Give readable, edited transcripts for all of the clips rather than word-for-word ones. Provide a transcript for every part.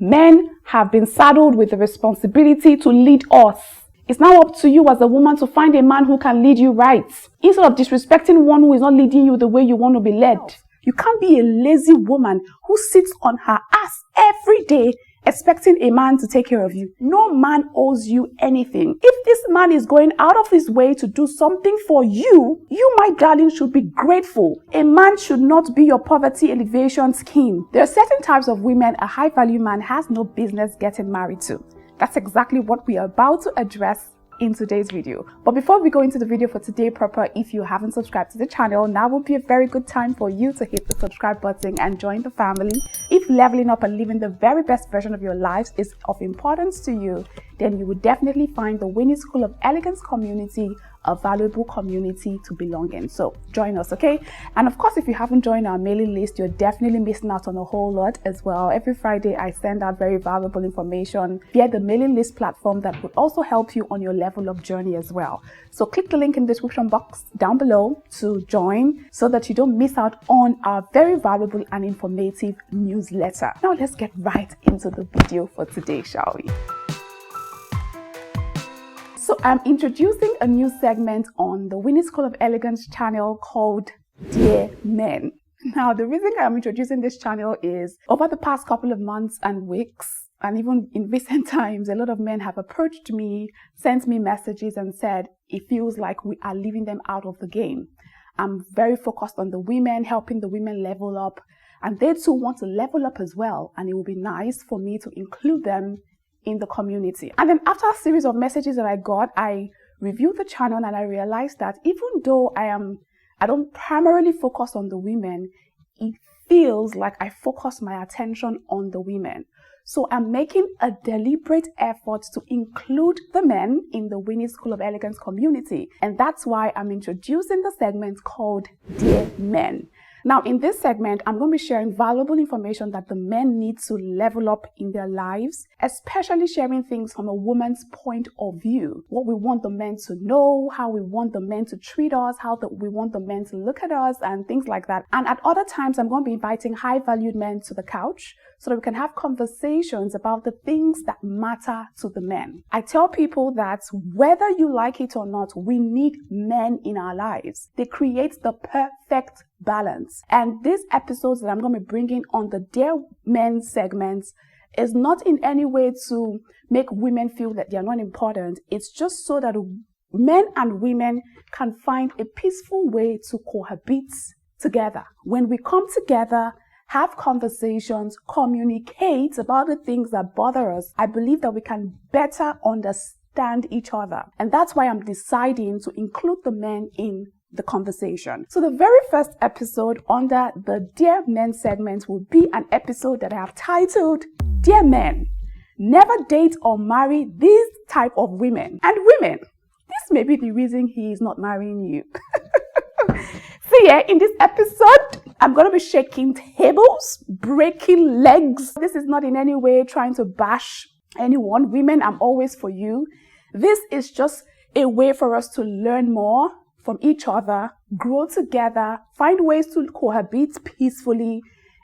Men have been saddled with the responsibility to lead us. It's now up to you as a woman to find a man who can lead you right, instead of disrespecting one who is not leading you the way you want to be led. You can't be a lazy woman who sits on her ass every day expecting a man to take care of you. No man owes you anything. If this man is going out of his way to do something for you, you, my darling, should be grateful. A man should not be your poverty elevation scheme. There are certain types of women a high-value man has no business getting married to. That's exactly what we are about to address in today's video. But before we go into the video for today proper, if you haven't subscribed to the channel, now would be a very good time for you to hit the subscribe button and join the family. If leveling up and living the very best version of your lives is of importance to you, then you would definitely find the Winnie School of Elegance community a valuable community to belong in. So join us, okay? And of course, if you haven't joined our mailing list, you're definitely missing out on a whole lot as well. Every Friday, I send out very valuable information via the mailing list platform that would also help you on your level up journey as well. So click the link in the description box down below to join so that you don't miss out on our very valuable and informative newsletter. Now let's get right into the video for today, shall we? So I'm introducing a new segment on the Winnie School of Elegance channel called Dear Men. Now, the reason I'm introducing this channel is over the past couple of months and weeks, and even in recent times, a lot of men have approached me, sent me messages and said it feels like we are leaving them out of the game. I'm very focused on the women, helping the women level up, and they too want to level up as well. And it would be nice for me to include them in the community. And then after a series of messages that I got, I reviewed the channel and I realized that even though I don't primarily focus on the women, it feels like I focus my attention on the women. So I'm making a deliberate effort to include the men in the Winnie School of Elegance community. And that's why I'm introducing the segment called Dear Men. Now, in this segment, I'm going to be sharing valuable information that the men need to level up in their lives, especially sharing things from a woman's point of view. What we want the men to know, how we want the men to treat us, we want the men to look at us, and things like that. And at other times, I'm going to be inviting high-valued men to the couch so that we can have conversations about the things that matter to the men. I tell people that whether you like it or not, we need men in our lives. They create the perfect balance. And these episodes that I'm going to be bringing on the Dear Men segments is not in any way to make women feel that they are not important. It's just so that men and women can find a peaceful way to cohabit together. When we come together, have conversations, communicate about the things that bother us, I believe that we can better understand each other. And that's why I'm deciding to include the men in the conversation. So the very first episode under the Dear Men segment will be an episode that I have titled Dear Men, Never Date or Marry These Type of Women. And women, this may be the reason he is not marrying you. So yeah, in this episode, I'm going to be shaking tables, breaking legs. This is not in any way trying to bash anyone. Women, I'm always for you. This is just a way for us to learn more from each other, grow together, find ways to cohabit peacefully,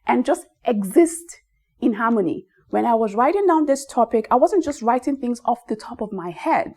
and just exist in harmony. When I was writing down this topic, I wasn't just writing things off the top of my head.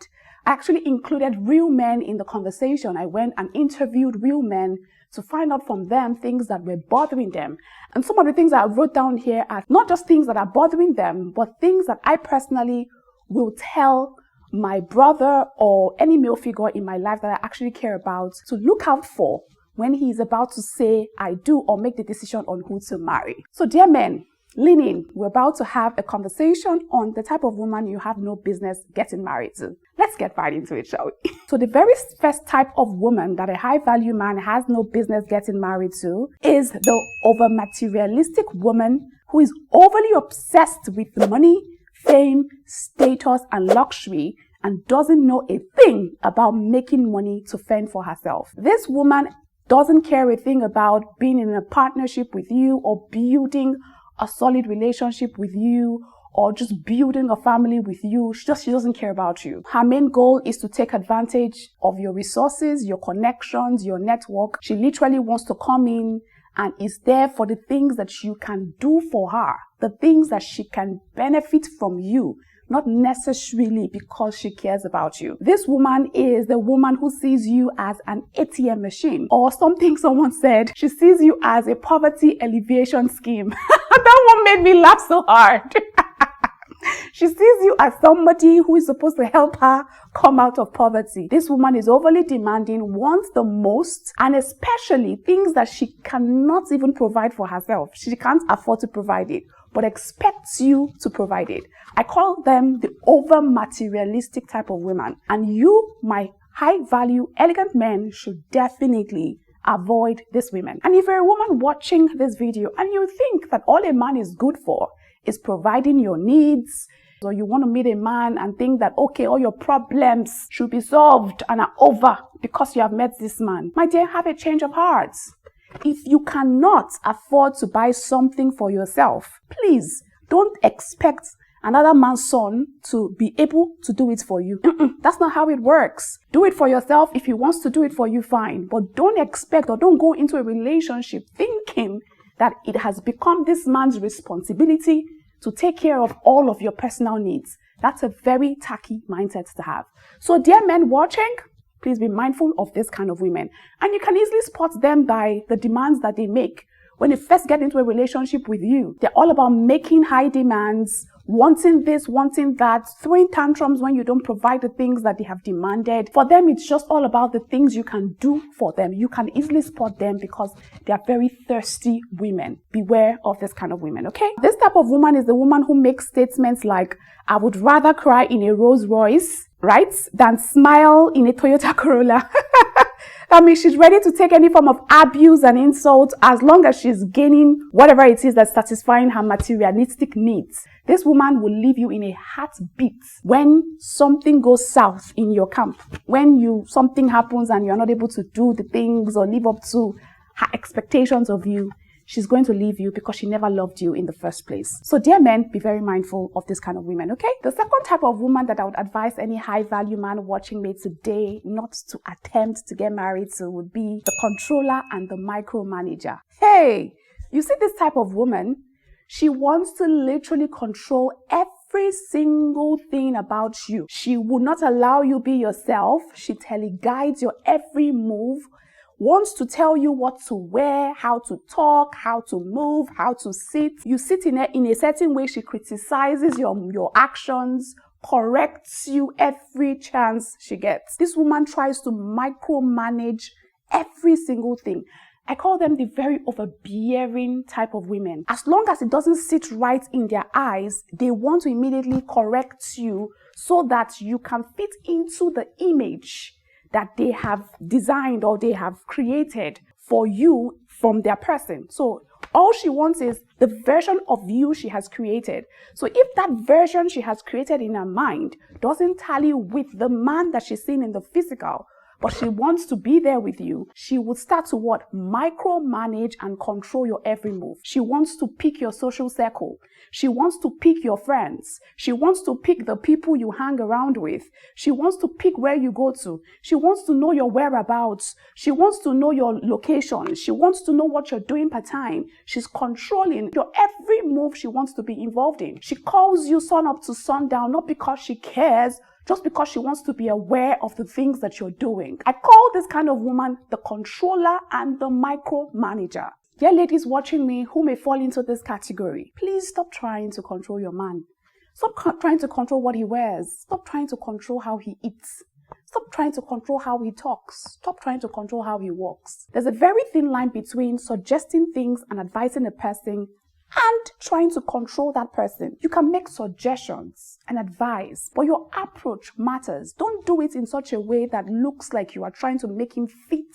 I actually included real men in the conversation. I went and interviewed real men to find out from them things that were bothering them. And some of the things that I wrote down here are not just things that are bothering them, but things that I personally will tell my brother or any male figure in my life that I actually care about to look out for when he is about to say I do or make the decision on who to marry. So dear men, lean in. We're about to have a conversation on the type of woman you have no business getting married to. Let's get right into it, shall we? So the very first type of woman that a high-value man has no business getting married to is the over-materialistic woman who is overly obsessed with money, fame, status, and luxury, and doesn't know a thing about making money to fend for herself. This woman doesn't care a thing about being in a partnership with you or building a solid relationship with you or just building a family with you. She doesn't care about you. Her main goal is to take advantage of your resources, your connections, your network. She literally wants to come in and is there for the things that you can do for her, the things that she can benefit from you, not necessarily because she cares about you. This woman is the woman who sees you as an ATM machine, or something someone said, she sees you as a poverty alleviation scheme. That one made me laugh so hard. She sees you as somebody who is supposed to help her come out of poverty. This woman is overly demanding, wants the most, and especially things that she cannot even provide for herself. She can't afford to provide it, but expects you to provide it. I call them the over-materialistic type of women. And you, my high-value, elegant men, should definitely avoid these women. And if you're a woman watching this video and you think that all a man is good for is providing your needs, or you want to meet a man and think that, okay, all your problems should be solved and are over because you have met this man, my dear, have a change of heart. If you cannot afford to buy something for yourself, please don't expect another man's son to be able to do it for you. That's not how it works. Do it for yourself. If he wants to do it for you, fine. But don't expect or don't go into a relationship thinking that it has become this man's responsibility to take care of all of your personal needs. That's a very tacky mindset to have. So dear men watching, please be mindful of this kind of women. And you can easily spot them by the demands that they make. When they first get into a relationship with you, they're all about making high demands, wanting this, wanting that, throwing tantrums when you don't provide the things that they have demanded. For them, it's just all about the things you can do for them. You can easily spot them because they are very thirsty women. Beware of this kind of women, okay? This type of woman is the woman who makes statements like, I would rather cry in a Rolls Royce, right, than smile in a Toyota Corolla. That means she's ready to take any form of abuse and insult as long as she's gaining whatever it is that's satisfying her materialistic needs. This woman will leave you in a heartbeat when something goes south in your camp. When something happens and you're not able to do the things or live up to her expectations of you, she's going to leave you because she never loved you in the first place. So dear men, be very mindful of this kind of women, okay? The second type of woman that I would advise any high-value man watching me today not to attempt to get married to would be the controller and the micromanager. Hey, you see this type of woman? She wants to literally control every single thing about you. She will not allow you be yourself. She teleguides your every move, wants to tell you what to wear, how to talk, how to move, how to sit. You sit in a certain way. She criticizes your actions, corrects you every chance she gets. This woman tries to micromanage every single thing. I call them the very overbearing type of women. As long as it doesn't sit right in their eyes, they want to immediately correct you so that you can fit into the image that they have designed or they have created for you from their person. So all she wants is the version of you she has created. So if that version she has created in her mind doesn't tally with the man that she's seen in the physical, but she wants to be there with you, she would start to what? Micromanage and control your every move. She wants to pick your social circle. She wants to pick your friends. She wants to pick the people you hang around with. She wants to pick where you go to. She wants to know your whereabouts. She wants to know your location. She wants to know what you're doing per time. She's controlling your every move she wants to be involved in. She calls you sun up to sundown, not because she cares, just because she wants to be aware of the things that you're doing. I call this kind of woman the controller and the micromanager. Dear ladies watching me who may fall into this category, please stop trying to control your man. Stop trying to control what he wears. Stop trying to control how he eats. Stop trying to control how he talks. Stop trying to control how he walks. There's a very thin line between suggesting things and advising a person and trying to control that person. You can make suggestions and advise, but your approach matters. Don't do it in such a way that looks like you are trying to make him fit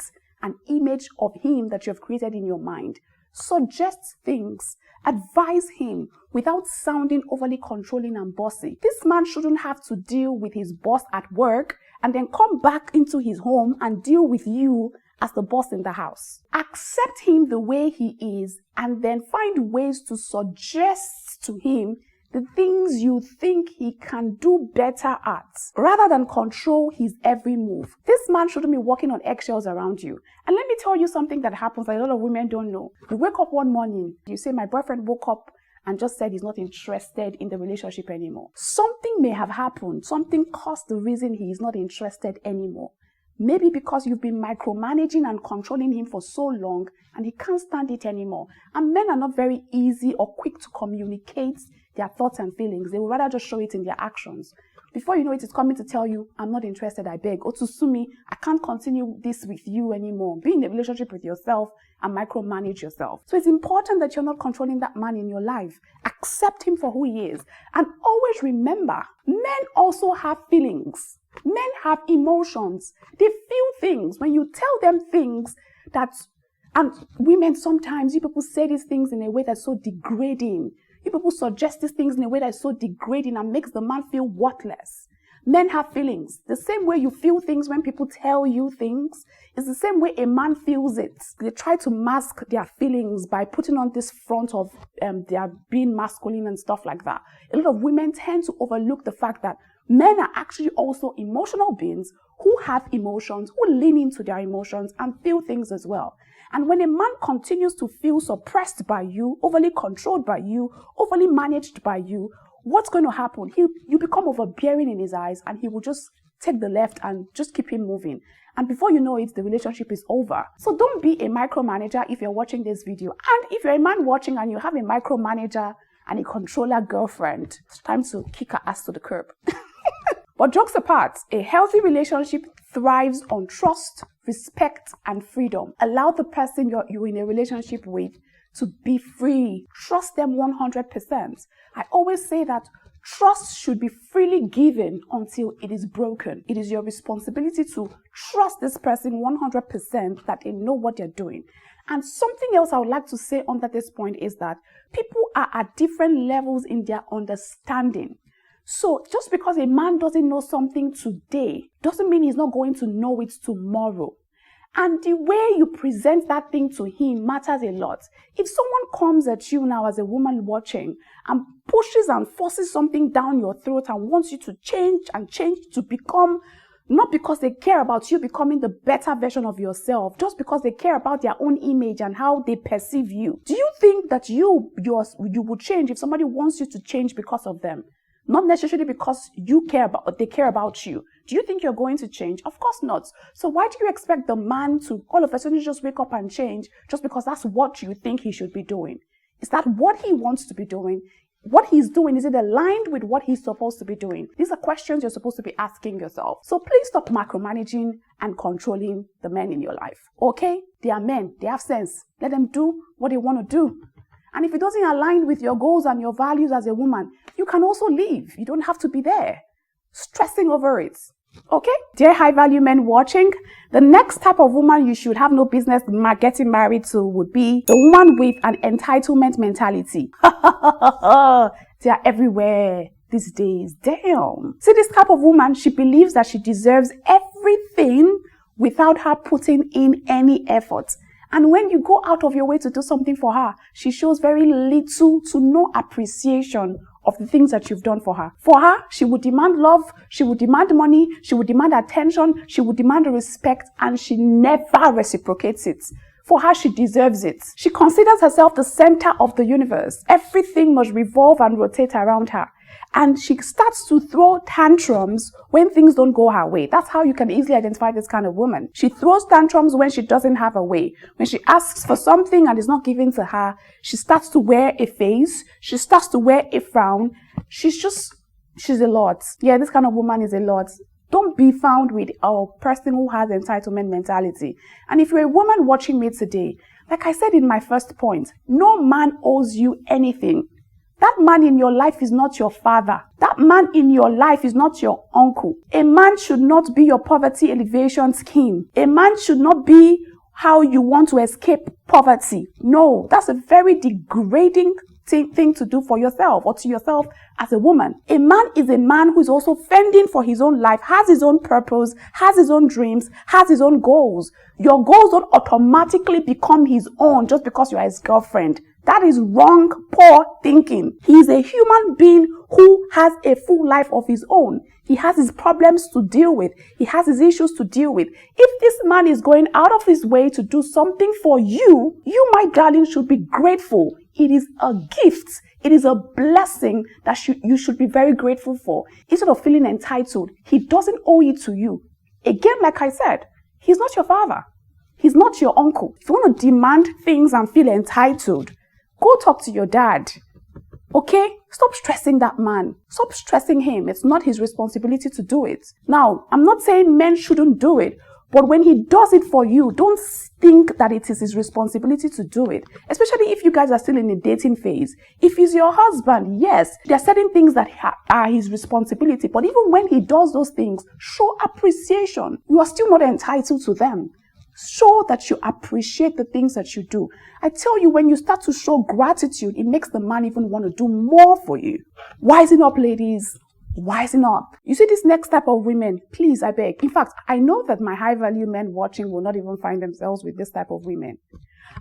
an image of him that you have created in your mind. Suggest things, advise him without sounding overly controlling and bossy. This man shouldn't have to deal with his boss at work and then come back into his home and deal with you as the boss in the house. Accept him the way he is and then find ways to suggest to him the things you think he can do better at, rather than control his every move. This man shouldn't be walking on eggshells around you. And let me tell you something that happens that a lot of women don't know. You wake up one morning, you say, my boyfriend woke up and just said he's not interested in the relationship anymore. Something may have happened. Something caused the reason he is not interested anymore. Maybe because you've been micromanaging and controlling him for so long and he can't stand it anymore. And men are not very easy or quick to communicate their thoughts and feelings. They would rather just show it in their actions. Before you know it, it's coming to tell you, I'm not interested, I beg. Or to sue me, I can't continue this with you anymore. Be in a relationship with yourself and micromanage yourself. So it's important that you're not controlling that man in your life. Accept him for who he is. And always remember, men also have feelings. Men have emotions. They feel things. When you tell them things that, and women sometimes, you people say these things in a way that's so degrading. You people suggest these things in a way that's so degrading and makes the man feel worthless. Men have feelings. The same way you feel things when people tell you things is the same way a man feels it. They try to mask their feelings by putting on this front of their being masculine and stuff like that. A lot of women tend to overlook the fact that men are actually also emotional beings who have emotions, who lean into their emotions and feel things as well. And when a man continues to feel suppressed by you, overly controlled by you, overly managed by you, what's going to happen? You become overbearing in his eyes and he will just take the left and just keep him moving. And before you know it, the relationship is over. So don't be a micromanager if you're watching this video. And if you're a man watching and you have a micromanager and a controller girlfriend, it's time to kick her ass to the curb. But jokes apart, a healthy relationship thrives on trust, respect, and freedom. Allow the person you're in a relationship with to be free. Trust them 100%. I always say that trust should be freely given until it is broken. It is your responsibility to trust this person 100% that they know what they're doing. And something else I would like to say under this point is that people are at different levels in their understanding. So just because a man doesn't know something today doesn't mean he's not going to know it tomorrow. And the way you present that thing to him matters a lot. If someone comes at you now as a woman watching and pushes and forces something down your throat and wants you to change to become, not because they care about you becoming the better version of yourself, just because they care about their own image and how they perceive you. Do you think that you would change if somebody wants you to change because of them? Not necessarily because they care about you. Do you think you're going to change? Of course not. So why do you expect the man to all of a sudden just wake up and change just because that's what you think he should be doing? Is that what he wants to be doing? What he's doing, is it aligned with what he's supposed to be doing? These are questions you're supposed to be asking yourself. So please stop micromanaging and controlling the men in your life. Okay? They are men. They have sense. Let them do what they want to do. And if it doesn't align with your goals and your values as a woman, you can also leave. You don't have to be there stressing over it. Okay? Dear high-value men watching, the next type of woman you should have no business getting married to would be the woman with an entitlement mentality. They are everywhere these days. Damn. See, this type of woman, she believes that she deserves everything without her putting in any effort. And when you go out of your way to do something for her, she shows very little to no appreciation of the things that you've done for her. For her, she would demand love, she would demand money, she would demand attention, she would demand respect, and she never reciprocates it. For her, she deserves it. She considers herself the center of the universe. Everything must revolve and rotate around her. And she starts to throw tantrums when things don't go her way. That's how you can easily identify this kind of woman. She throws tantrums when she doesn't have a way. When she asks for something and it's not given to her, she starts to wear a face. She starts to wear a frown. She's a lot. Yeah, this kind of woman is a lot. Don't be found with a person who has entitlement mentality. And if you're a woman watching me today, like I said in my first point, no man owes you anything. That man in your life is not your father. That man in your life is not your uncle. A man should not be your poverty elevation scheme. A man should not be how you want to escape poverty. No, that's a very degrading thing to do for yourself or to yourself as a woman. A man is a man who is also fending for his own life, has his own purpose, has his own dreams, has his own goals. Your goals don't automatically become his own just because you are his girlfriend. That is wrong, poor thinking. He is a human being who has a full life of his own. He has his problems to deal with. He has his issues to deal with. If this man is going out of his way to do something for you, you, my darling, should be grateful. It is a gift. It is a blessing that you should be very grateful for. Instead of feeling entitled, he doesn't owe it to you. Again, like I said, he's not your father. He's not your uncle. If you want to demand things and feel entitled, go talk to your dad. Okay? Stop stressing that man. Stop stressing him. It's not his responsibility to do it. Now, I'm not saying men shouldn't do it, but when he does it for you, don't think that it is his responsibility to do it. Especially if you guys are still in the dating phase. If he's your husband, yes, there are certain things that are his responsibility. But even when he does those things, show appreciation. You are still not entitled to them. Show that you appreciate the things that you do. I tell you, when you start to show gratitude, it makes the man even want to do more for you. Wisen up, ladies. Wisen up. You see this next type of women, please, I beg. In fact, I know that my high value men watching will not even find themselves with this type of women.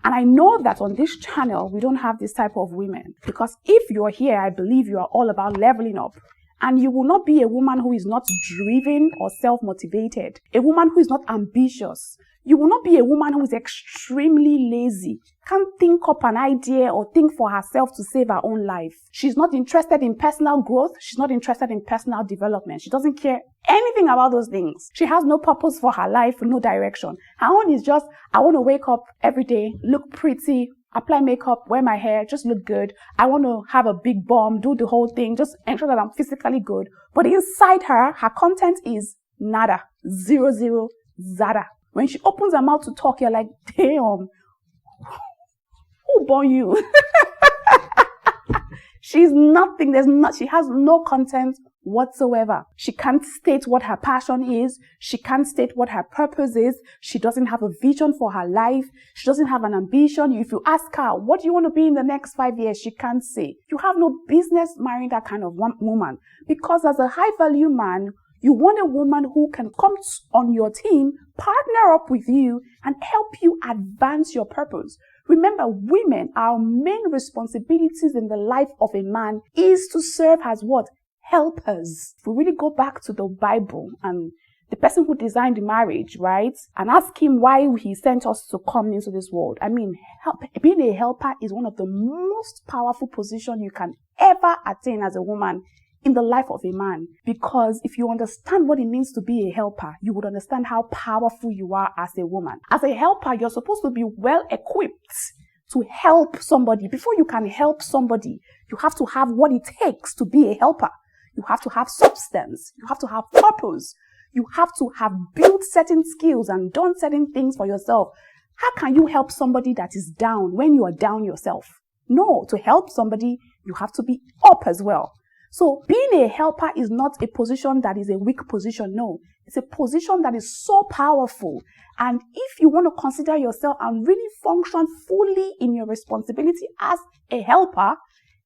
And I know that on this channel, we don't have this type of women. Because if you're here, I believe you are all about leveling up. And you will not be a woman who is not driven or self-motivated. A woman who is not ambitious. You will not be a woman who is extremely lazy, can't think up an idea or think for herself to save her own life. She's not interested in personal growth. She's not interested in personal development. She doesn't care anything about those things. She has no purpose for her life, no direction. Her own is just, I want to wake up every day, look pretty, apply makeup, wear my hair, just look good. I want to have a big bum, do the whole thing, just ensure that I'm physically good. But inside her content is nada, zero, zada. When she opens her mouth to talk, you're like, damn, who born you? She's nothing. She has no content whatsoever. She can't state what her passion is. She can't state what her purpose is. She doesn't have a vision for her life. She doesn't have an ambition. If you ask her, what do you want to be in the next 5 years? She can't say. You have no business marrying that kind of woman. Because as a high value man, you want a woman who can come on your team, partner up with you, and help you advance your purpose. Remember, women, our main responsibilities in the life of a man is to serve as what? Helpers. If we really go back to the Bible and the person who designed the marriage, right? And ask him why he sent us to come into this world. I mean, being a helper is one of the most powerful positions you can ever attain as a woman in the life of a man. Because if you understand what it means to be a helper, you would understand how powerful you are as a woman. As a helper, you're supposed to be well equipped to help somebody. Before you can help somebody, you have to have what it takes to be a helper. You have to have substance. You have to have purpose. You have to have built certain skills and done certain things for yourself. How can you help somebody that is down when you are down yourself? No, to help somebody, you have to be up as well. So being a helper is not a position that is a weak position. No, it's a position that is so powerful. And if you want to consider yourself and really function fully in your responsibility as a helper,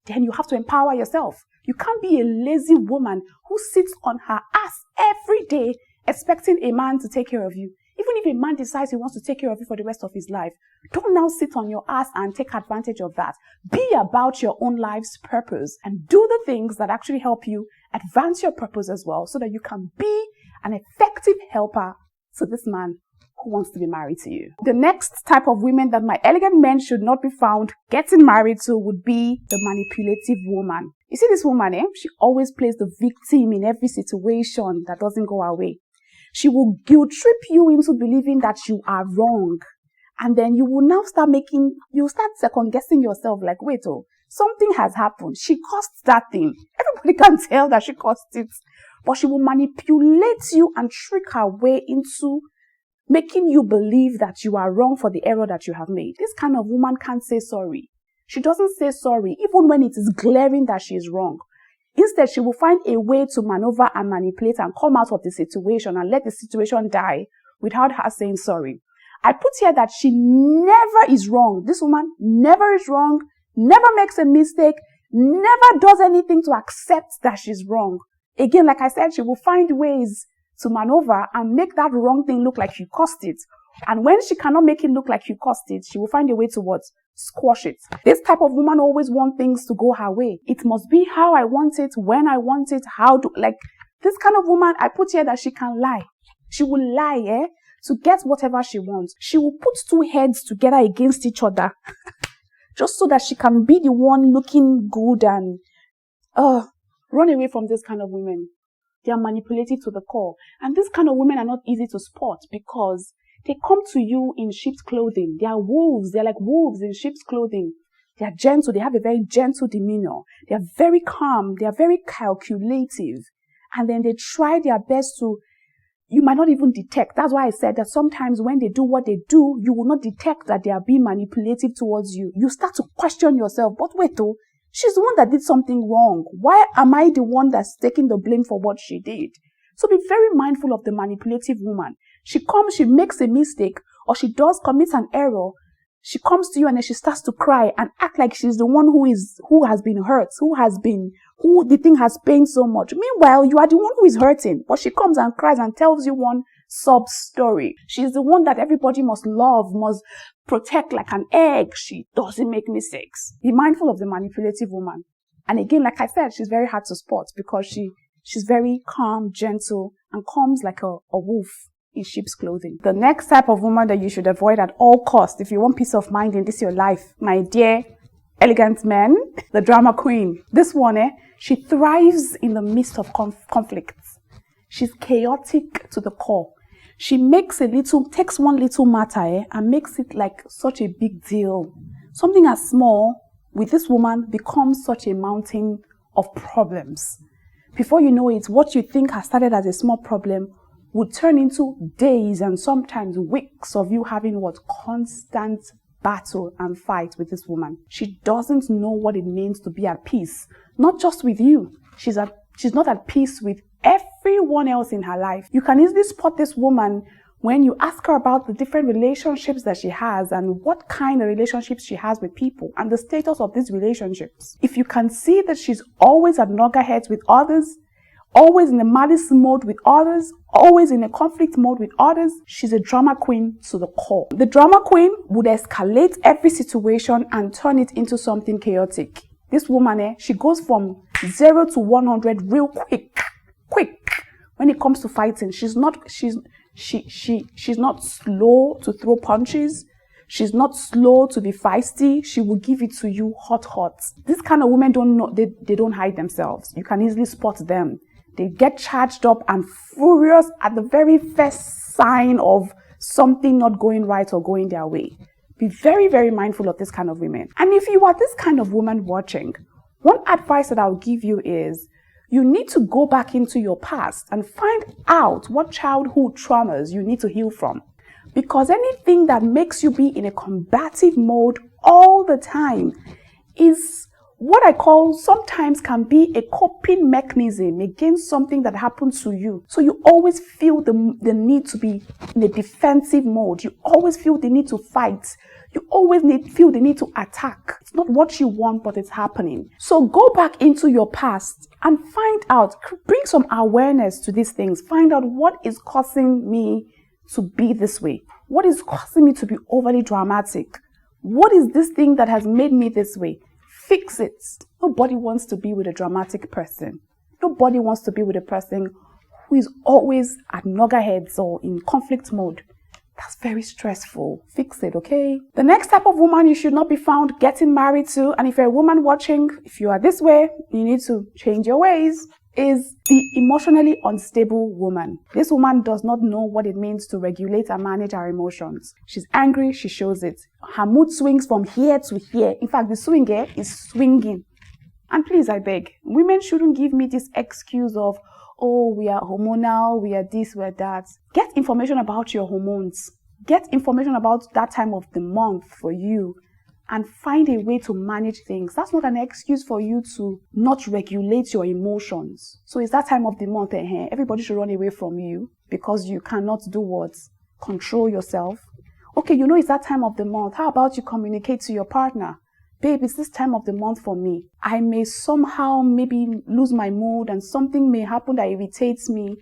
then you have to empower yourself. You can't be a lazy woman who sits on her ass every day expecting a man to take care of you. Even if a man decides he wants to take care of you for the rest of his life, don't now sit on your ass and take advantage of that. Be about your own life's purpose and do the things that actually help you advance your purpose as well, so that you can be an effective helper to this man who wants to be married to you. The next type of women that my elegant men should not be found getting married to would be the manipulative woman. You see this woman, she always plays the victim in every situation that doesn't go her way. She will guilt trip you into believing that you are wrong. And then you will now start second guessing yourself like, wait, something has happened. She caused that thing. Everybody can tell that she caused it. But she will manipulate you and trick her way into making you believe that you are wrong for the error that you have made. This kind of woman can't say sorry. She doesn't say sorry, even when it is glaring that she is wrong. Instead, she will find a way to maneuver and manipulate and come out of the situation and let the situation die without her saying sorry. I put here that she never is wrong. This woman never is wrong, never makes a mistake, never does anything to accept that she's wrong. Again, like I said, she will find ways to maneuver and make that wrong thing look like you caused it. And when she cannot make it look like you caused it, she will find a way to what? squash it. This type of woman always wants things to go her way. It must be how I want it, when I want it, this kind of woman, I put here that she can lie. She will lie, to get whatever she wants. She will put two heads together against each other just so that she can be the one looking good and run away from this kind of women. They are manipulative to the core. And this kind of women are not easy to spot because they come to you in sheep's clothing. They are wolves. They're like wolves in sheep's clothing. They are gentle. They have a very gentle demeanor. They are very calm. They are very calculative. And then they try their best to, you might not even detect. That's why I said that sometimes when they do what they do, you will not detect that they are being manipulative towards you. You start to question yourself. But wait though, she's the one that did something wrong. Why am I the one that's taking the blame for what she did? So be very mindful of the manipulative woman. She comes, she makes a mistake, or she does commit an error. She comes to you and then she starts to cry and act like she's the one who has been hurt, who the thing has pained so much. Meanwhile, you are the one who is hurting, but she comes and cries and tells you one sob story. She's the one that everybody must love, must protect like an egg. She doesn't make mistakes. Be mindful of the manipulative woman. And again, like I said, she's very hard to spot because she's very calm, gentle, and comes like a wolf in sheep's clothing. The next type of woman that you should avoid at all costs, if you want peace of mind in this your life, my dear elegant men, the drama queen. This one, she thrives in the midst of conflicts. She's chaotic to the core. She takes one little matter and makes it like such a big deal. Something as small with this woman becomes such a mountain of problems. Before you know it, what you think has started as a small problem would turn into days and sometimes weeks of you having constant battle and fight with this woman. She doesn't know what it means to be at peace. Not just with you. She's not at peace with everyone else in her life. You can easily spot this woman when you ask her about the different relationships that she has and what kind of relationships she has with people and the status of these relationships. If you can see that she's always at loggerheads with others, always in a malice mode with others, always in a conflict mode with others, she's a drama queen to the core. The drama queen would escalate every situation and turn it into something chaotic. This woman, she goes from 0 to 100 real quick. When it comes to fighting, she's not slow to throw punches. She's not slow to be feisty. She will give it to you hot. This kind of women don't know, they don't hide themselves. You can easily spot them. They get charged up and furious at the very first sign of something not going right or going their way. Be very, very mindful of this kind of women. And if you are this kind of woman watching, one advice that I'll give you is you need to go back into your past and find out what childhood traumas you need to heal from. Because anything that makes you be in a combative mode all the time is what I call sometimes can be a coping mechanism against something that happened to you. So you always feel the need to be in a defensive mode. You always feel the need to fight. You always feel the need to attack. It's not what you want, but it's happening. So go back into your past and find out, bring some awareness to these things. Find out what is causing me to be this way. What is causing me to be overly dramatic? What is this thing that has made me this way? Fix it. Nobody wants to be with a dramatic person. Nobody wants to be with a person who is always at loggerheads or in conflict mode. That's very stressful. Fix it, okay? The next type of woman you should not be found getting married to, and if you're a woman watching, if you are this way, you need to change your ways, is the emotionally unstable woman. This woman does not know what it means to regulate and manage her emotions. She's angry, she shows it. Her mood swings from here to here. In fact, the swing here is swinging. And please, I beg, women shouldn't give me this excuse of, oh, we are hormonal, we are this, we are that. Get information about your hormones. Get information about that time of the month for you. And find a way to manage things. That's not an excuse for you to not regulate your emotions. So it's that time of the month, everybody should run away from you because you cannot do what? Control yourself. Okay, you know it's that time of the month. How about you communicate to your partner? Babe, it's this time of the month for me. I may somehow maybe lose my mood and something may happen that irritates me.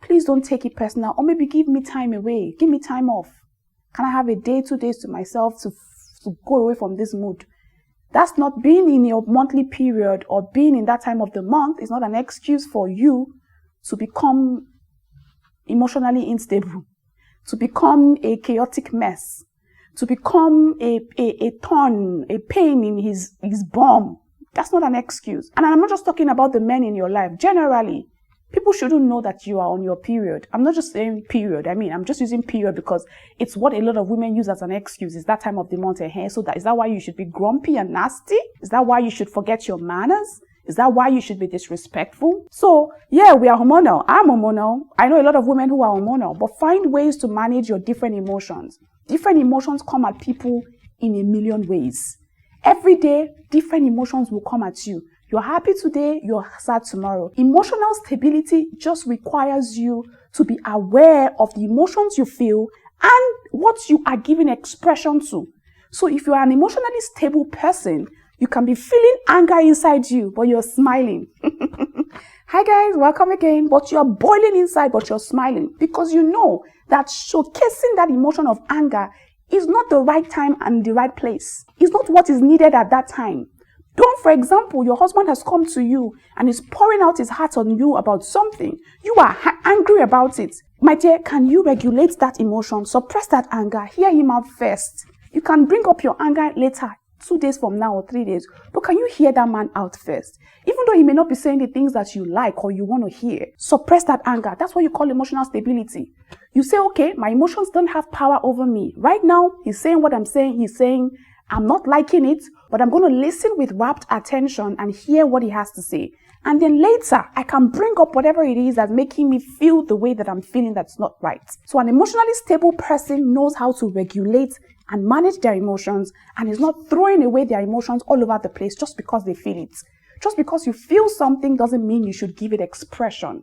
Please don't take it personal. Or maybe give me time away. Give me time off. Can I have a day, 2 days to myself to to go away from this mood. That's not being in your monthly period or being in that time of the month is not an excuse for you to become emotionally unstable, to become a chaotic mess, to become a thorn, a pain in his bum. That's not an excuse. And I'm not just talking about the men in your life. Generally, people shouldn't know that you are on your period. I'm not just saying period. I'm just using period because it's what a lot of women use as an excuse. Is that time of the month ahead? So is that why you should be grumpy and nasty? Is that why you should forget your manners? Is that why you should be disrespectful? So, yeah, we are hormonal. I'm hormonal. I know a lot of women who are hormonal, but find ways to manage your different emotions. Different emotions come at people in a million ways. Every day, different emotions will come at you. You're happy today, you're sad tomorrow. Emotional stability just requires you to be aware of the emotions you feel and what you are giving expression to. So if you're an emotionally stable person, you can be feeling anger inside you, but you're smiling. Hi guys, welcome again. But you're boiling inside, but you're smiling because you know that showcasing that emotion of anger is not the right time and the right place. It's not what is needed at that time. Don't, for example, your husband has come to you and is pouring out his heart on you about something. You are angry about it. My dear, can you regulate that emotion? Suppress that anger. Hear him out first. You can bring up your anger later, 2 days from now or 3 days. But can you hear that man out first? Even though he may not be saying the things that you like or you want to hear, suppress that anger. That's what you call emotional stability. You say, okay, my emotions don't have power over me. Right now, he's saying what I'm saying. He's saying, I'm not liking it, but I'm going to listen with rapt attention and hear what he has to say. And then later, I can bring up whatever it is that's making me feel the way that I'm feeling that's not right. So an emotionally stable person knows how to regulate and manage their emotions and is not throwing away their emotions all over the place just because they feel it. Just because you feel something doesn't mean you should give it expression.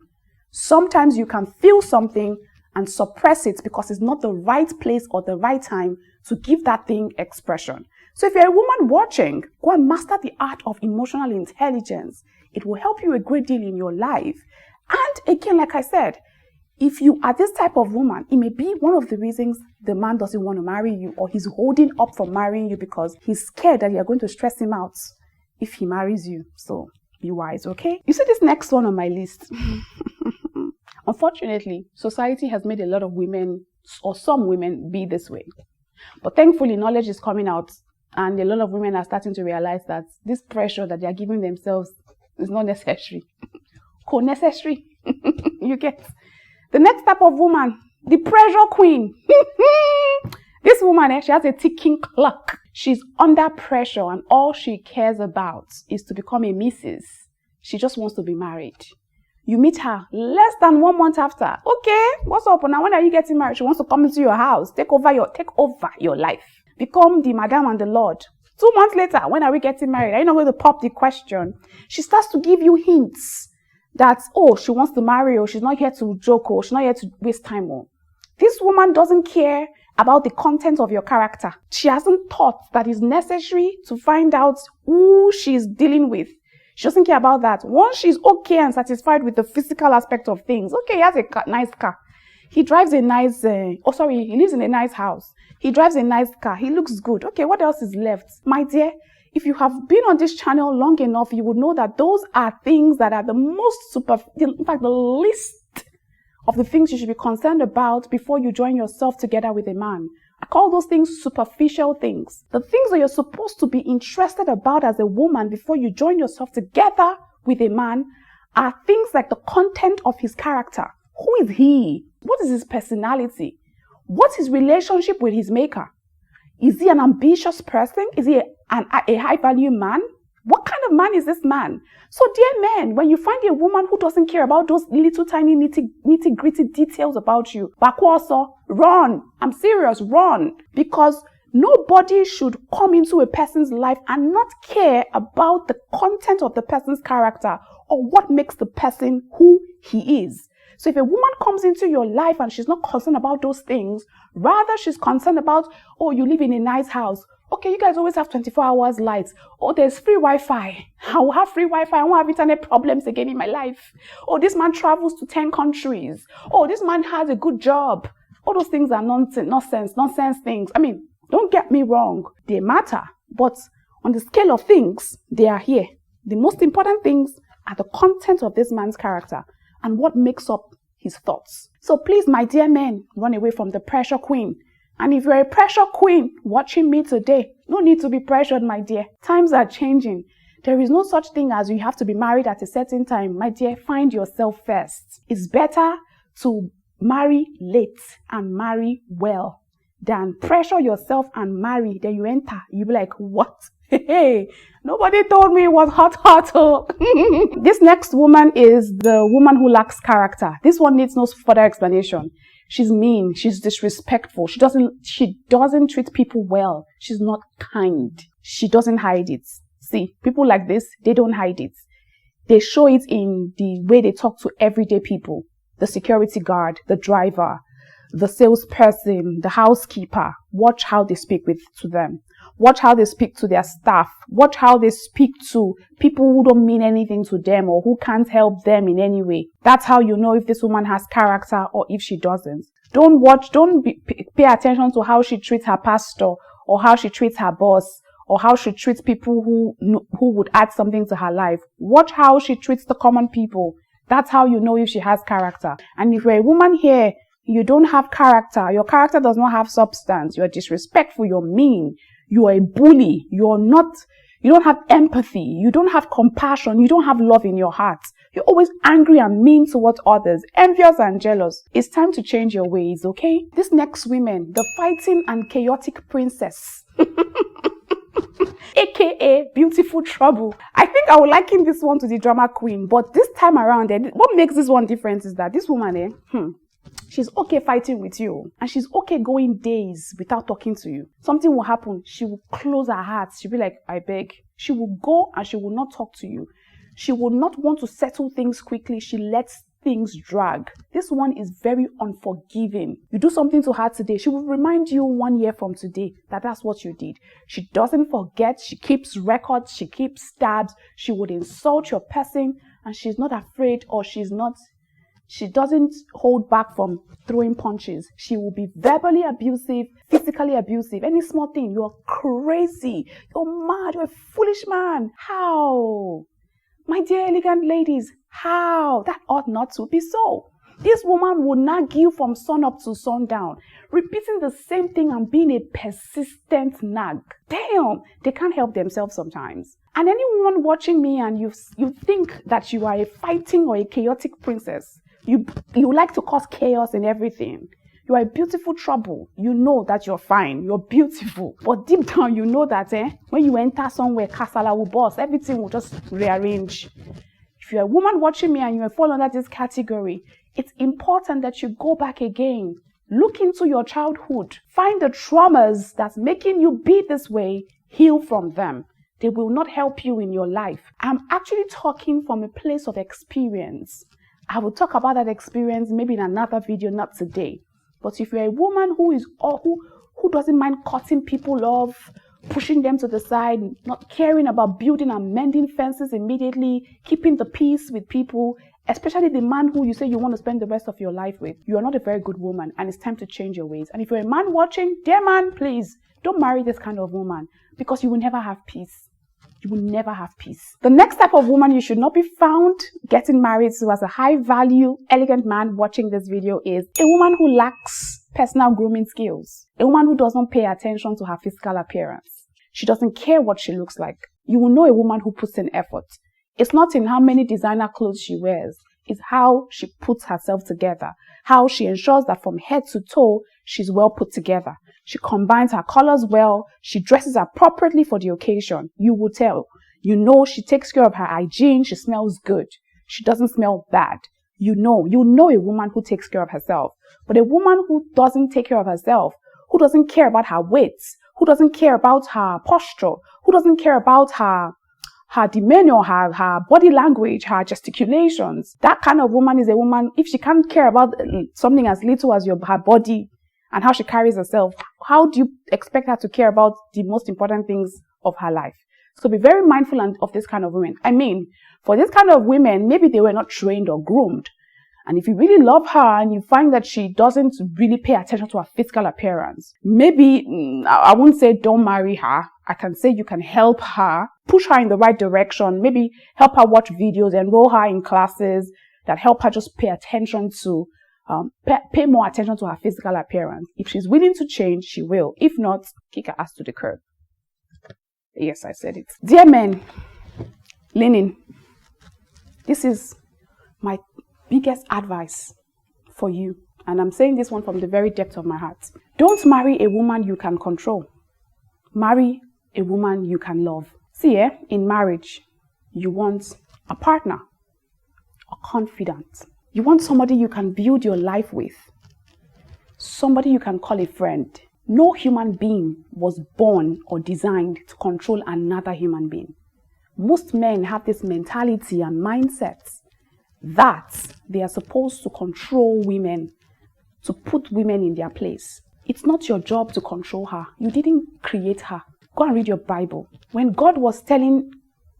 Sometimes you can feel something and suppress it because it's not the right place or the right time to give that thing expression. So if you're a woman watching, go and master the art of emotional intelligence. It will help you a great deal in your life. And again, like I said, if you are this type of woman, it may be one of the reasons the man doesn't want to marry you or he's holding up from marrying you because he's scared that you're going to stress him out if he marries you. So be wise, okay? You see this next one on my list. Unfortunately, society has made a lot of women or some women be this way. But thankfully, knowledge is coming out and a lot of women are starting to realize that this pressure that they are giving themselves is not necessary. Co-necessary. You get? The next type of woman, the pressure queen. This woman, she has a ticking clock. She's under pressure and all she cares about is to become a missus. She just wants to be married. You meet her less than 1 month after. Okay, what's up? Now, when are you getting married? She wants to come into your house, take over your life. Become the madam and the lord. 2 months later, when are we getting married? Are you not going to pop the question? She starts to give you hints that, oh, she wants to marry or she's not here to joke or she's not here to waste time. Or this woman doesn't care about the content of your character. She hasn't thought that it's necessary to find out who she's dealing with. She doesn't care about that. Once she's okay and satisfied with the physical aspect of things, okay, he has a nice car. He drives a nice, he lives in a nice house. He drives a nice car. He looks good. Okay, what else is left? My dear, if you have been on this channel long enough, you would know that those are things that are the most in fact, the least of the things you should be concerned about before you join yourself together with a man. I call those things superficial things. The things that you're supposed to be interested about as a woman before you join yourself together with a man are things like the content of his character. Who is he? What is his personality? What's his relationship with his maker? Is he an ambitious person? Is he a high-value man? What kind of man is this man? So dear men, when you find a woman who doesn't care about those little tiny nitty-gritty details about you, Bakwaso, run. I'm serious, run. Because nobody should come into a person's life and not care about the content of the person's character or what makes the person who he is. So if a woman comes into your life and she's not concerned about those things, rather she's concerned about, oh, you live in a nice house. Okay, you guys always have 24 hours lights. Oh, there's free Wi-Fi. I will have free Wi-Fi. I won't have internet problems again in my life. Oh, this man travels to 10 countries. Oh, this man has a good job. All those things are nonsense things. I mean, Don't get me wrong, they matter. But on the scale of things, they are here. The most important things are the content of this man's character and what makes up his thoughts. So please, my dear men, run away from the pressure queen. And if you're a pressure queen watching me today, no need to be pressured, my dear. Times are changing. There is no such thing as you have to be married at a certain time. My dear, find yourself first. It's better to marry late and marry well than pressure yourself and marry. Then you enter, you be like, what? Hey, nobody told me it was hot. This next woman is the woman who lacks character. This one needs no further explanation. She's mean. She's disrespectful. She doesn't treat people well. She's not kind. She doesn't hide it. See, people like this, they don't hide it. They show it in the way they talk to everyday people. The security guard, the driver, the salesperson, the housekeeper. Watch how they speak to them. Watch how they speak to their staff. Watch how they speak to people who don't mean anything to them or who can't help them in any way. That's how you know if this woman has character or if she doesn't. Don't pay attention to how she treats her pastor or how she treats her boss or how she treats people who would add something to her life. Watch how she treats the common people. That's how you know if she has character. And if you're a woman here, you don't have character. Your character does not have substance. You're disrespectful. You're mean. You're a bully. You don't have empathy. You don't have compassion. You don't have love in your heart. You're always angry and mean towards others, envious and jealous. It's time to change your ways, okay? This next woman, the fighting and chaotic princess. AKA beautiful trouble. I think I would liken this one to the drama queen, but this time around, what makes this one different is that this woman, she's okay fighting with you, and she's okay going days without talking to you. Something will happen. She will close her heart. She'll be like, I beg. She will go and she will not talk to you. She will not want to settle things quickly. She lets things drag. This one is very unforgiving. You do something to her today, she will remind you 1 year from today that that's what you did. She doesn't forget. She keeps records. She keeps tabs. She would insult your person, and she's not afraid, or she doesn't hold back from throwing punches. She will be verbally abusive, physically abusive. Any small thing, you're crazy, you're mad, you're a foolish man. How? My dear elegant ladies, how? That ought not to be so. This woman will nag you from sun up to sundown, repeating the same thing and being a persistent nag. Damn, they can't help themselves sometimes. And anyone watching me and you think that you are a fighting or a chaotic princess, you like to cause chaos in everything. You are a beautiful trouble. You know that you're fine. You're beautiful. But deep down, you know that when you enter somewhere, kasala will burst. Everything will just rearrange. If you're a woman watching me and you fall under this category, it's important that you go back again. Look into your childhood. Find the traumas that's making you be this way. Heal from them. They will not help you in your life. I'm actually talking from a place of experience. I will talk about that experience maybe in another video, not today. But if you're a woman who doesn't mind cutting people off, pushing them to the side, not caring about building and mending fences immediately, keeping the peace with people, especially the man who you say you want to spend the rest of your life with, you are not a very good woman, and it's time to change your ways. And if you're a man watching, dear man, please don't marry this kind of woman, because you will never have peace. You will never have peace. The next type of woman you should not be found getting married to as a high-value, elegant man watching this video is a woman who lacks personal grooming skills. A woman who doesn't pay attention to her physical appearance. She doesn't care what she looks like. You will know a woman who puts in effort. It's not in how many designer clothes she wears. It's how she puts herself together. How she ensures that from head to toe, she's well put together. She combines her colors well. She dresses appropriately for the occasion. You will tell. You know she takes care of her hygiene. She smells good. She doesn't smell bad. You know a woman who takes care of herself. But a woman who doesn't take care of herself, who doesn't care about her weight, who doesn't care about her posture, who doesn't care about her demeanor, her body language, her gesticulations. That kind of woman is a woman, if she can't care about something as little as her body and how she carries herself, how do you expect her to care about the most important things of her life? So be very mindful of this kind of women. I mean, for this kind of women, maybe they were not trained or groomed. And if you really love her and you find that she doesn't really pay attention to her physical appearance, maybe I won't say don't marry her. I can say you can help her, push her in the right direction, maybe help her watch videos, enroll her in classes that help her just pay attention to, pay more attention to her physical appearance. If she's willing to change, she will. If not, kick her ass to the curb. Yes, I said it. Dear men, Lenin, this is my biggest advice for you. And I'm saying this one from the very depth of my heart. Don't marry a woman you can control. Marry a woman you can love. See, in marriage, you want a partner, a confidant. You want somebody you can build your life with. Somebody you can call a friend. No human being was born or designed to control another human being. Most men have this mentality and mindset that they are supposed to control women, to put women in their place. It's not your job to control her. You didn't create her. Go and read your Bible. When God was telling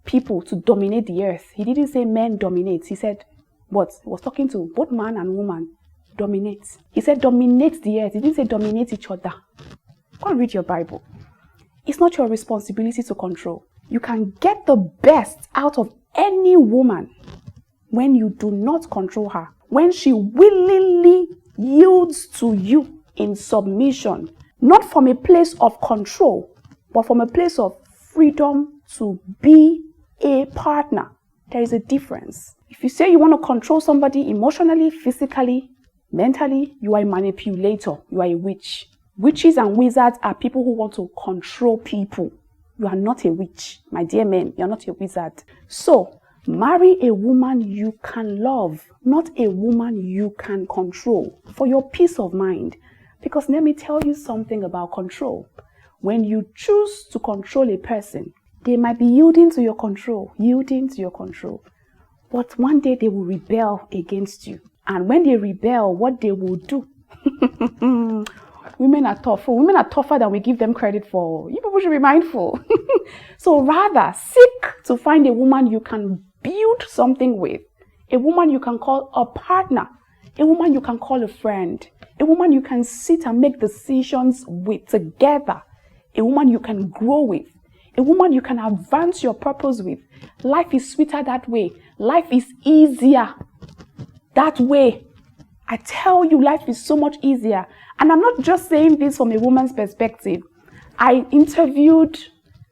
people to dominate the earth, he didn't say men dominate. He said, what? He was talking to both man and woman. Dominate. He said dominate the earth. He didn't say dominate each other. Go and read your Bible. It's not your responsibility to control. You can get the best out of any woman when you do not control her. When she willingly yields to you in submission, not from a place of control, but from a place of freedom to be a partner. There is a difference. If you say you want to control somebody emotionally, physically, mentally, you are a manipulator. You are a witch. Witches and wizards are people who want to control people. You are not a witch, my dear men. You are not a wizard. So, marry a woman you can love, not a woman you can control, for your peace of mind. Because let me tell you something about control. When you choose to control a person, they might be yielding to your control. But one day they will rebel against you. And when they rebel, what they will do? Women are tough. Women are tougher than we give them credit for. You people should be mindful. So rather, seek to find a woman you can build something with. A woman you can call a partner. A woman you can call a friend. A woman you can sit and make decisions with together. A woman you can grow with. A woman you can advance your purpose with. Life is sweeter that way. Life is easier that way. I tell you, life is so much easier. And I'm not just saying this from a woman's perspective. I interviewed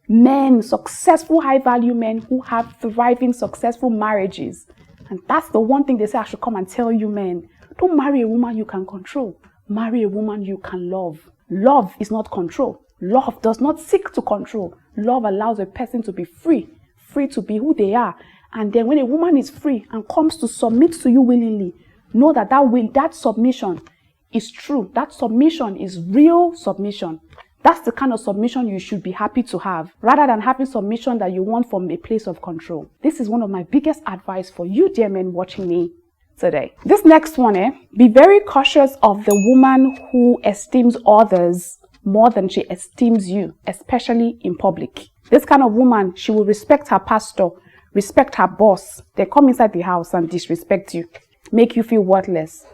men, successful, high-value men who have thriving, successful marriages. And that's the one thing they say I should come and tell you, men. Don't marry a woman you can control. Marry a woman you can love. Love is not control. Love does not seek to control. Love allows a person to be free to be who they are. And then when a woman is free and comes to submit to you willingly, know that that submission is true. That submission is real submission. That's the kind of submission you should be happy to have, rather than having submission that you want from a place of control. This is one of my biggest advice for you, dear men watching me today. This next one, be very cautious of the woman who esteems others more than she esteems you, especially in public. This kind of woman, she will respect her pastor, respect her boss. They come inside the house and disrespect you, make you feel worthless.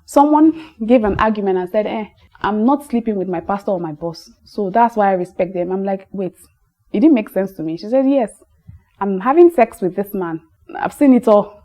Someone gave an argument and said, I'm not sleeping with my pastor or my boss, so that's why I respect them. I'm like, wait, it didn't make sense to me. She said, yes, I'm having sex with this man. I've seen it all.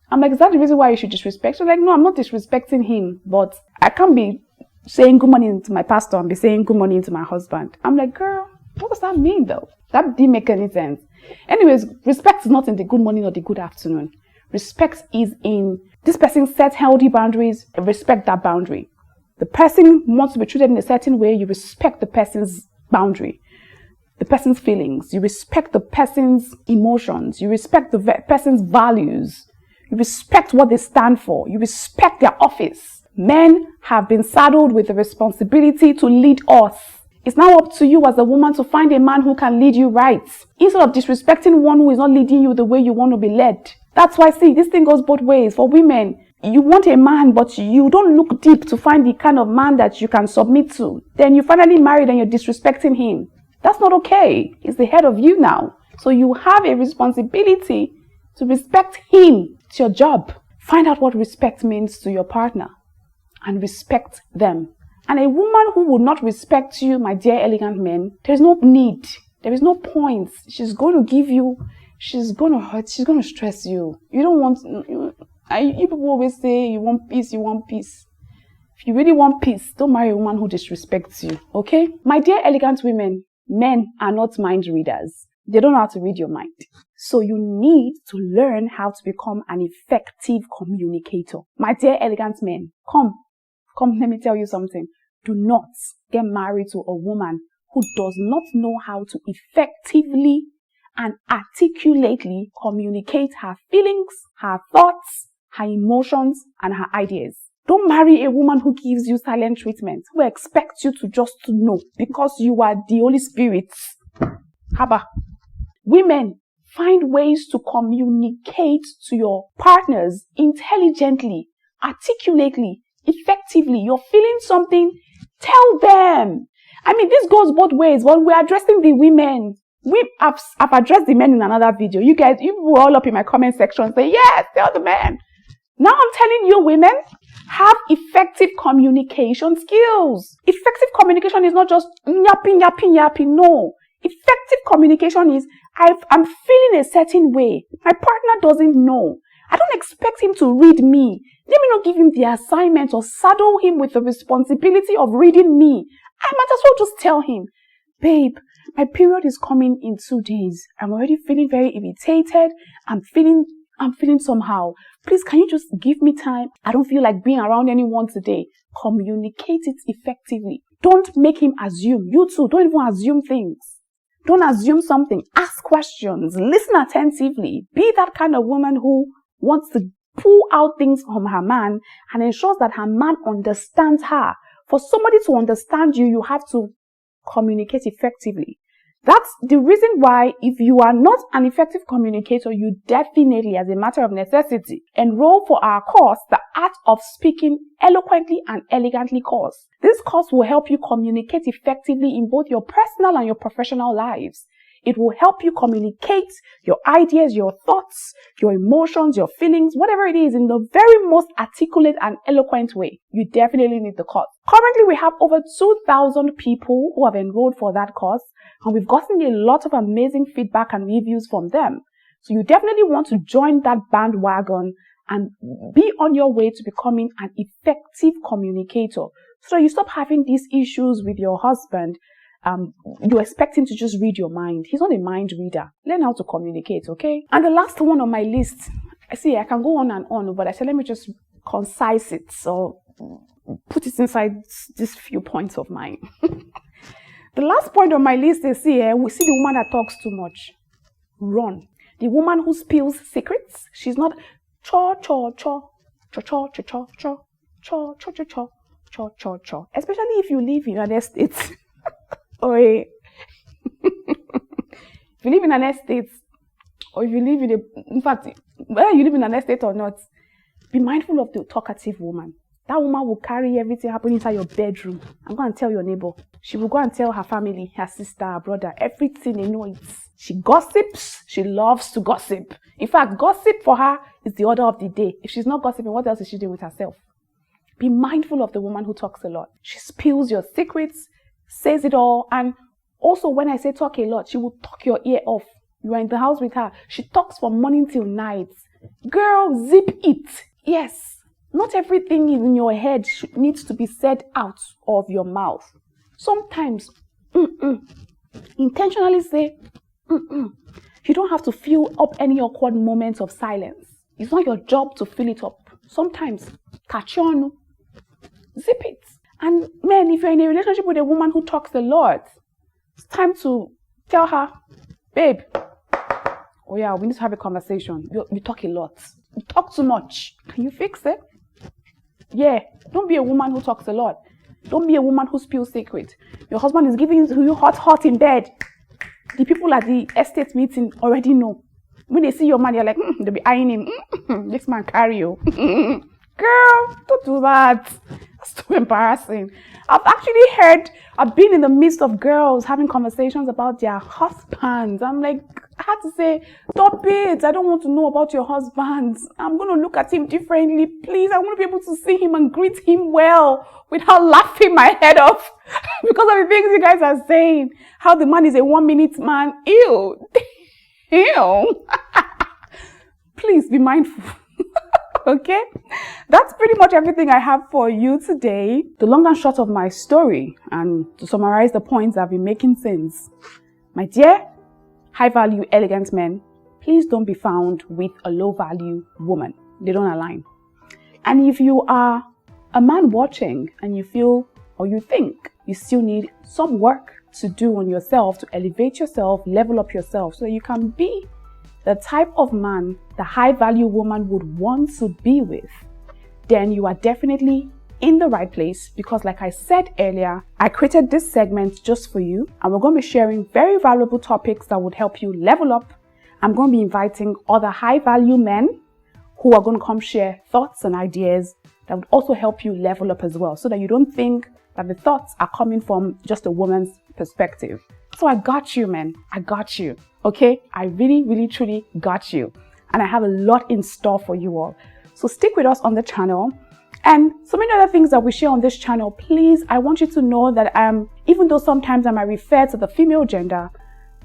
I'm like, is that the reason why you should disrespect? She's like, no, I'm not disrespecting him, but I can't be saying good morning to my pastor and be saying good morning to my husband. I'm like, girl, what does that mean though? That didn't make any sense. Anyways, respect is not in the good morning or the good afternoon. Respect is in this person sets healthy boundaries, respect that boundary. The person wants to be treated in a certain way, you respect the person's boundary, the person's feelings, you respect the person's emotions, you respect the person's values, you respect what they stand for, you respect their office. Men have been saddled with the responsibility to lead us. It's now up to you as a woman to find a man who can lead you right, instead of disrespecting one who is not leading you the way you want to be led. That's why, see, this thing goes both ways. For women, you want a man, but you don't look deep to find the kind of man that you can submit to. Then you finally married and you're disrespecting him. That's not okay. He's the head of you now. So you have a responsibility to respect him. It's your job. Find out what respect means to your partner and respect them. And a woman who will not respect you, my dear elegant men, there's no need. There is no point. She's going to give you, she's going to hurt, she's going to stress you. You don't want, you people always say you want peace, you want peace. If you really want peace, don't marry a woman who disrespects you, okay? My dear elegant women, men are not mind readers. They don't know how to read your mind. So you need to learn how to become an effective communicator. My dear elegant men, come, let me tell you something. Do not get married to a woman who does not know how to effectively and articulately communicate her feelings, her thoughts, her emotions, and her ideas. Don't marry a woman who gives you silent treatment, who expects you to just know because you are the Holy Spirit. Haba. Women, find ways to communicate to your partners intelligently, articulately, effectively. You're feeling something, tell them. I mean, this goes both ways. When we're addressing the women, I've addressed the men in another video. You guys, you were all up in my comment section saying, yes, tell the men. Now I'm telling you, women, have effective communication skills. Effective communication is not just yapping. No. Effective communication is, I'm feeling a certain way. My partner doesn't know. I don't expect him to read me. Let me not give him the assignment or saddle him with the responsibility of reading me. I might as well just tell him, babe, my period is coming in 2 days. I'm already feeling very irritated. I'm feeling somehow. Please, can you just give me time? I don't feel like being around anyone today. Communicate it effectively. Don't make him assume. You too, don't even assume things. Don't assume something. Ask questions. Listen attentively. Be that kind of woman who wants to pull out things from her man and ensures that her man understands her. For somebody to understand you, you have to communicate effectively. That's the reason why if you are not an effective communicator, you definitely, as a matter of necessity, enroll for our course, the Art of Speaking Eloquently and Elegantly course. This course will help you communicate effectively in both your personal and your professional lives. It will help you communicate your ideas, your thoughts, your emotions, your feelings, whatever it is, in the very most articulate and eloquent way. You definitely need the course. Currently, we have over 2,000 people who have enrolled for that course, and we've gotten a lot of amazing feedback and reviews from them. So you definitely want to join that bandwagon and be on your way to becoming an effective communicator, so that you stop having these issues with your husband. You expect him to just read your mind. He's not a mind reader. Learn how to communicate, okay? And the last one on my list, I can go on and on, but I said let me just concise it, so put it inside these few points of mine. The last point on my list is, we see the woman that talks too much. Run. The woman who spills secrets, she's not cho. Especially if you live in an estate. If you live in an estate, or if you live in fact, whether you live in an estate or not, be mindful of the talkative woman. That woman will carry everything happening inside your bedroom and go and tell your neighbor. She will go and tell her family, her sister, her brother, everything they know. She gossips. She loves to gossip. In fact, gossip for her is the order of the day. If she's not gossiping, what else is she doing with herself? Be mindful of the woman who talks a lot. She spills your secrets, says it all. And also, when I say talk a lot, she will talk your ear off. You are in the house with her. She talks from morning till night. Girl, zip it. Yes. Not everything in your head needs to be said out of your mouth. Sometimes, intentionally say, You don't have to fill up any awkward moments of silence. It's not your job to fill it up. Sometimes, catch on, zip it. And men, if you're in a relationship with a woman who talks a lot, it's time to tell her, babe, oh yeah, we need to have a conversation. You talk a lot. You talk too much. Can you fix it? Yeah, don't be a woman who talks a lot. Don't be a woman who spills secrets. Your husband is giving you hot in bed. The people at the estate meeting already know. When they see your man, you're like, they'll be eyeing him. This man carry you. Girl, don't do that. That's too embarrassing. I've been in the midst of girls having conversations about their husbands. I'm like, I had to say, stop it. I don't want to know about your husband. I'm going to look at him differently. Please, I want to be able to see him and greet him well without laughing my head off because of the things you guys are saying. How the man is a 1 minute man. Ew. Ew. Please be mindful. Okay? That's pretty much everything I have for you today. The long and short of my story, and to summarize the points I've been making since. My dear, high-value, elegant men, please don't be found with a low-value woman. They don't align. And if you are a man watching and you feel or you think you still need some work to do on yourself to elevate yourself, level up yourself so that you can be the type of man the high-value woman would want to be with, then you are definitely in the right place, because like I said earlier, I created this segment just for you, and we're going to be sharing very valuable topics that would help you level up. I'm going to be inviting other high-value men who are going to come share thoughts and ideas that would also help you level up as well, so that you don't think that the thoughts are coming from just a woman's perspective. So I got you, man. I got you. Okay? I really, really, truly got you. And I have a lot in store for you all. So stick with us on the channel. And so many other things that we share on this channel, please, I want you to know that even though sometimes I might refer to the female gender,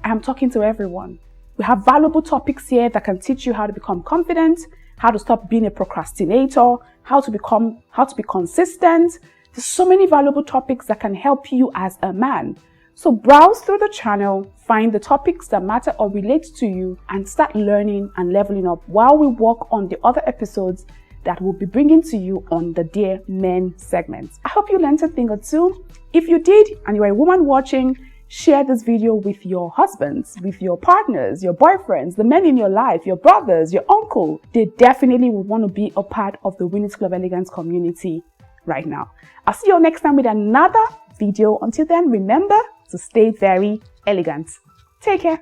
I am talking to everyone. We have valuable topics here that can teach you how to become confident, how to stop being a procrastinator, how to be consistent. There's so many valuable topics that can help you as a man. So browse through the channel, find the topics that matter or relate to you, and start learning and leveling up while we work on the other episodes that we'll be bringing to you on the Dear Men segment. I hope you learned a thing or two. If you did, and you're a woman watching, share this video with your husbands, with your partners, your boyfriends, the men in your life, your brothers, your uncle. They definitely would want to be a part of the Women's Club of Elegance community right now. I'll see you next time with another video. Until then, remember to stay very elegant. Take care.